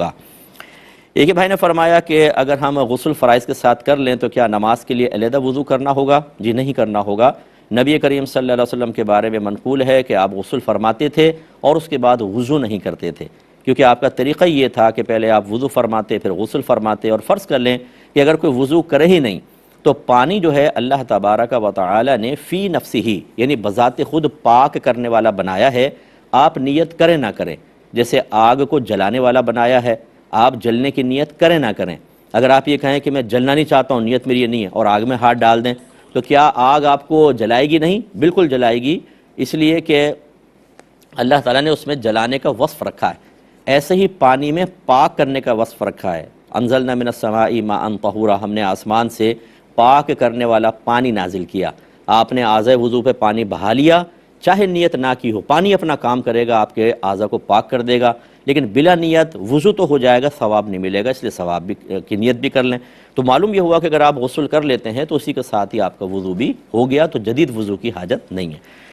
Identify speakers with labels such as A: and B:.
A: ہوگا۔ ایک بھائی نے فرمایا کہ اگر ہم غسل فرائض کے ساتھ کر لیں تو کیا نماز کے لیے علیحدہ وضو کرنا ہوگا؟ جی نہیں کرنا ہوگا۔ نبی کریم صلی اللہ علیہ وسلم کے بارے میں منقول ہے کہ آپ غسل فرماتے تھے اور اس کے بعد وضو نہیں کرتے تھے، کیونکہ آپ کا طریقہ یہ تھا کہ پہلے آپ وضو فرماتے پھر غسل فرماتے، اور فرض کر لیں کہ اگر کوئی وضو کرے ہی نہیں تو پانی جو ہے اللہ تبارک و تعالی نے فی نفسہ یعنی بذات خود پاک کرنے والا بنایا ہے۔ آپ نیت کریں نہ کریں، جیسے آگ کو جلانے والا بنایا ہے، آپ جلنے کی نیت کریں نہ کریں۔ اگر آپ یہ کہیں کہ میں جلنا نہیں چاہتا ہوں، نیت میری یہ نہیں ہے، اور آگ میں ہاتھ ڈال دیں تو کیا آگ آپ کو جلائے گی؟ نہیں، بالکل جلائے گی، اس لیے کہ اللہ تعالیٰ نے اس میں جلانے کا وصف رکھا ہے۔ ایسے ہی پانی میں پاک کرنے کا وصف رکھا ہے۔ انزلنا من السماء ماء طہورا، ہم نے آسمان سے پاک کرنے والا پانی نازل کیا۔ آپ نے اعضائے وضو پہ پانی بہا لیا، چاہے نیت نہ کی ہو، پانی اپنا کام کرے گا، آپ کے اعضاء کو پاک کر دے گا، لیکن بلا نیت وضو تو ہو جائے گا، ثواب نہیں ملے گا، اس لیے ثواب بھی کی نیت بھی کر لیں۔ تو معلوم یہ ہوا کہ اگر آپ غسل کر لیتے ہیں تو اسی کے ساتھ ہی آپ کا وضو بھی ہو گیا، تو جدید وضو کی حاجت نہیں ہے۔